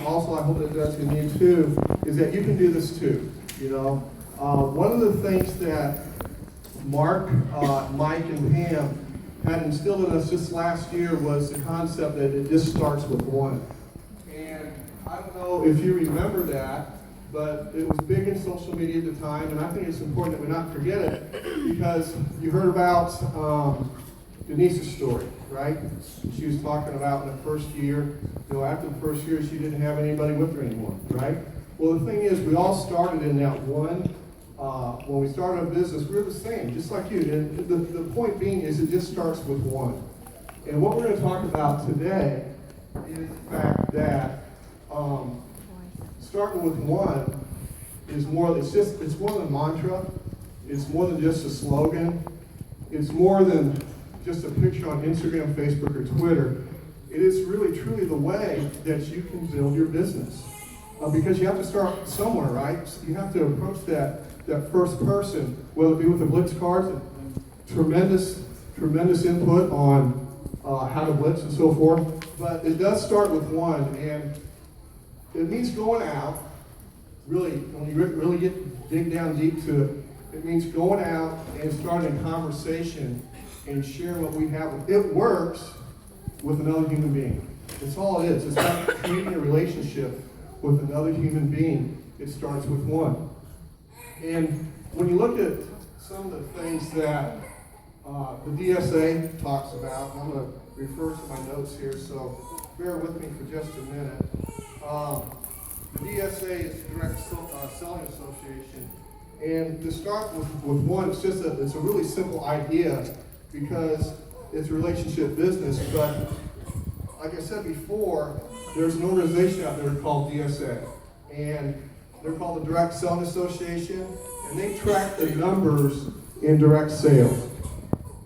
also I hope it does in you too, is that you can do this too. You know, one of the things that Mark, Mike, and Pam had instilled in us just last year was the concept that it just starts with one. And I don't know if you remember that, but it was big in social media at the time, and I think it's important that we not forget it, because you heard about Denise's story, right? She was talking about in the first year, after the first year, she didn't have anybody with her anymore, right? Well, the thing is, we all started in that one. When we started a business, we were the same, just like you. And the point being is it just starts with one. And what we're going to talk about today is the fact that starting with one is more, it's more than a mantra. It's more than just a slogan. It's more than just a picture on Instagram, Facebook, or Twitter. It is really, truly the way that you can build your business. Because you have to start somewhere, right? So you have to approach that first person, whether it be with the blitz cards, and tremendous input on how to blitz and so forth. But it does start with one, and it means going out. Really, when you really dig down deep to it, it means going out and starting a conversation and sharing what we have. It works with another human being. That's all it is. It's about creating a relationship with another human being. It starts with one. And when you look at some of the things that the DSA talks about, I'm going to refer to my notes here, so bear with me for just a minute. The DSA is the Direct Selling Association. And to start with one, it's a really simple idea because it's a relationship business. But like I said before, there's an organization out there called DSA. And they're called the Direct Selling Association. And they track the numbers in direct sales.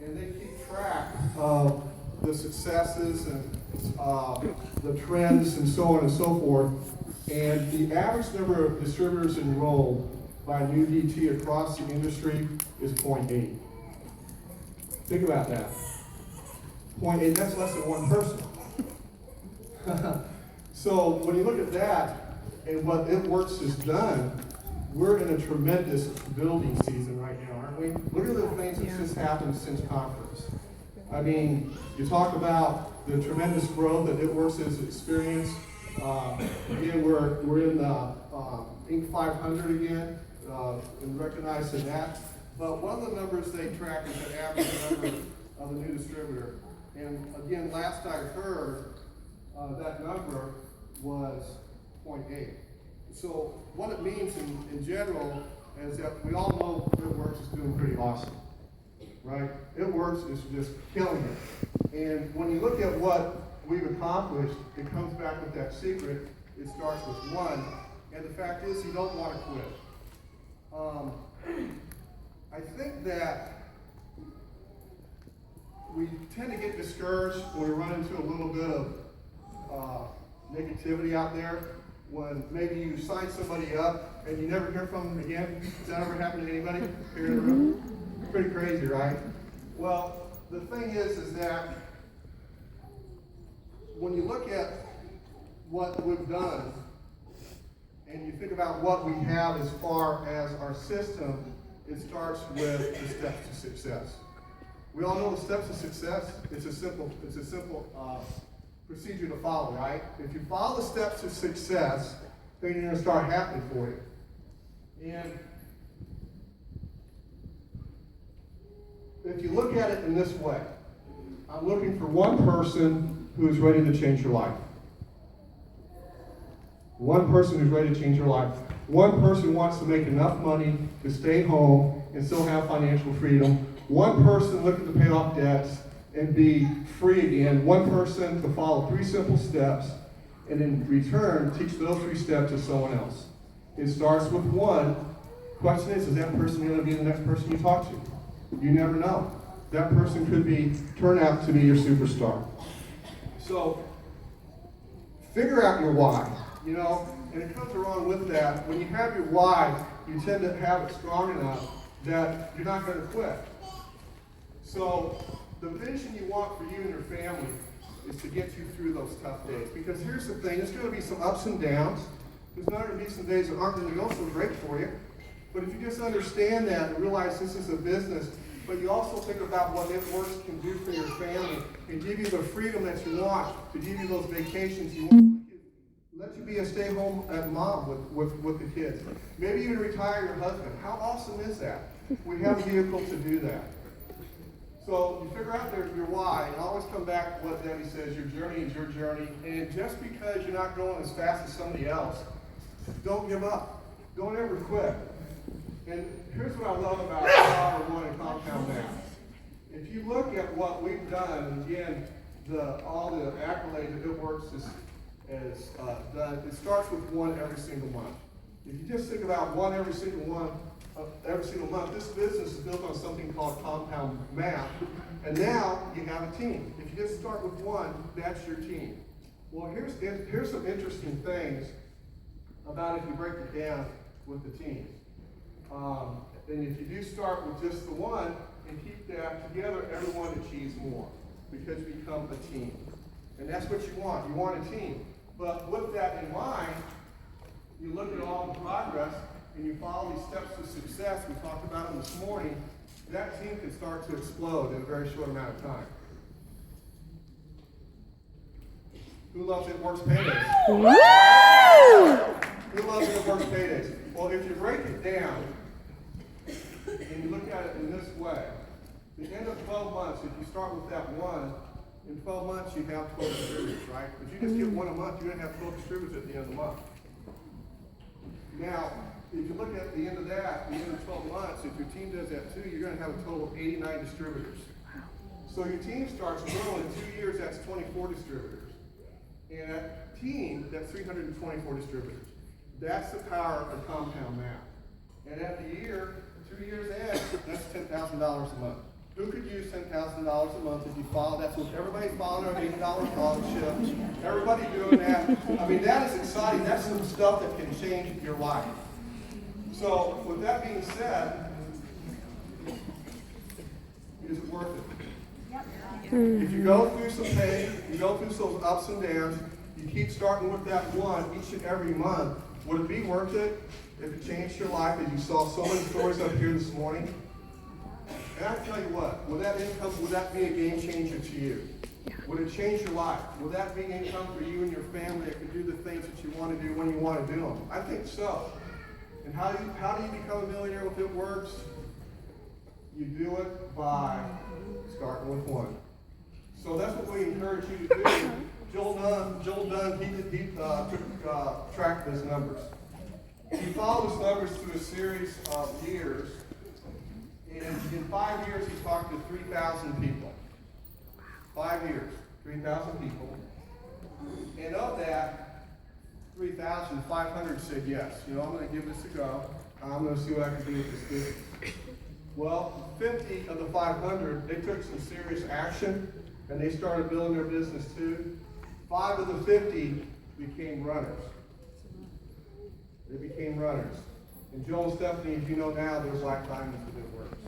And they keep track of the successes and the trends and so on and so forth. And the average number of distributors enrolled by a new DT across the industry is 0.8. Think about that. 0.8, that's less than one person. So when you look at that and what It Works has done, we're in a tremendous building season right now, aren't we? Look at the things that's just happened since conference. I mean, you talk about the tremendous growth that It Works has experienced. Again, we're in the Inc. 500 again, and recognizing that. But one of the numbers they track is the average number of a new distributor. And again, last I heard, that number was 0.8. So what it means in general is that we all know It Works is doing pretty awesome, right? It Works is just killing it. And when you look at what we've accomplished, it comes back with that secret. It starts with one, and the fact is you don't want to quit. I think that we tend to get discouraged when we run into a little bit of negativity out there, when maybe you sign somebody up and you never hear from them again. Has that ever happened to anybody here in the room? Pretty crazy, right? Well, the thing is that when you look at what we've done and you think about what we have as far as our system, it starts with the steps to success. We all know the steps to success. It's a simple procedure to follow, right? If you follow the steps to success, things are going to start happening for you. And if you look at it in this way, I'm looking for one person who is ready to change your life. One person who's ready to change your life. One person wants to make enough money to stay home and still have financial freedom. One person looking to pay off debts and be free again. One person to follow 3 simple steps and in return teach those 3 steps to someone else. It starts with one. Question is that person going to be the next person you talk to? You never know. That person could turn out to be your superstar. So figure out your why, and it comes along with that. When you have your why, you tend to have it strong enough that you're not going to quit. So the vision you want for you and your family is to get you through those tough days. Because here's the thing, there's going to be some ups and downs. There's not going to be some days that aren't going to go so great for you. But if you just understand that and realize this is a business, but you also think about what It Works can do for your family and give you the freedom that you want, to give you those vacations you want, let you be a stay-home mom with the kids. Maybe even retire your husband. How awesome is that? We have a vehicle to do that. So you figure out your why, and always come back to what Debbie says, your journey is your journey. And just because you're not going as fast as somebody else, don't give up. Don't ever quit. And here's what I love about Power One and Compound Math. If you look at what we've done, and again, all the accolades that It Works has done, it starts with one every single month. If you just think about one every single month, this business is built on something called compound math, and now you have a team. If you just start with one, that's your team. Well, here's some interesting things about if you break it down with the teams. And if you do start with just the one and keep that together, everyone achieves more because you become a team. And that's what you want. You want a team. But with that in mind, you look at all the progress and you follow these steps to success. We talked about them this morning. That team can start to explode in a very short amount of time. Who loves It Works paydays? Who loves It Works paydays? Well, if you break it down and you look at it in this way, the end of 12 months, if you start with that one, in 12 months you have 12 distributors, right? But you just get one a month, you're going to have 12 distributors at the end of the month. Now, if you look at the end of that, the end of 12 months, if your team does that too, you're going to have a total of 89 distributors. So your team starts growing. In 2 years, that's 24 distributors. And that team, that's 324 distributors. That's the power of compound math. And at the year, 2 years in, that's $10,000 a month. Who could use $10,000 a month if you follow? That's what everybody's following our $80 scholarship. Everybody doing that. I mean, that is exciting. That's some stuff that can change your life. So, with that being said, is it worth it? If you go through some pain, you go through some ups and downs, you keep starting with that one each and every month, would it be worth it if it changed your life as you saw so many stories up here this morning? And I tell you what, would that be a game changer to you? Would it change your life? Would that be income for you and your family that could do the things that you want to do when you want to do them? I think so. And how do you become a millionaire with It Works? You do it by starting with one. So that's what we encourage you to do. Joel Dunn, he took track of his numbers. He followed his numbers through a series of years. And in 5 years, he talked to 3,000 people. 5 years, 3,000 people. And of that, 3,500 said yes. You know, I'm going to give this a go. I'm going to see what I can do with this business. Well, 50 of the 500, they took some serious action, and they started building their business too. 5 of the 50 became runners. They became runners. And Joel and Stephanie, as you know now, they're black diamonds with It Works.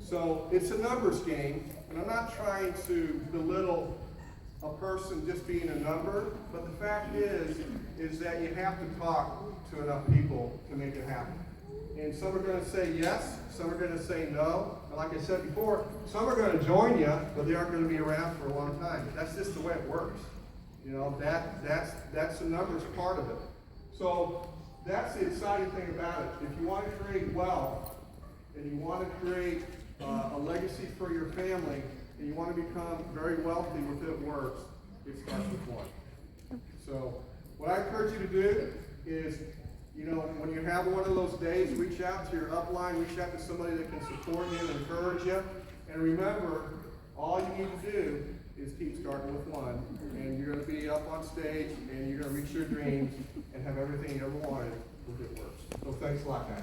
So it's a numbers game, and I'm not trying to belittle a person just being a number, but the fact is that you have to talk to enough people to make it happen. And some are going to say yes, some are going to say no. And like I said before, some are going to join you, but they aren't going to be around for a long time. That's just the way it works. You know, that's the numbers part of it. So that's the exciting thing about it. If you want to create wealth, and you want to create a legacy for your family, and you want to become very wealthy with It Works, it starts with one. So what I encourage you to do is, you know, when you have one of those days, reach out to your upline, reach out to somebody that can support you and encourage you. And remember, all you need to do is keep starting with one. And you're going to be up on stage, and you're going to reach your dreams and have everything you ever wanted with It Works. So thanks a lot, guys.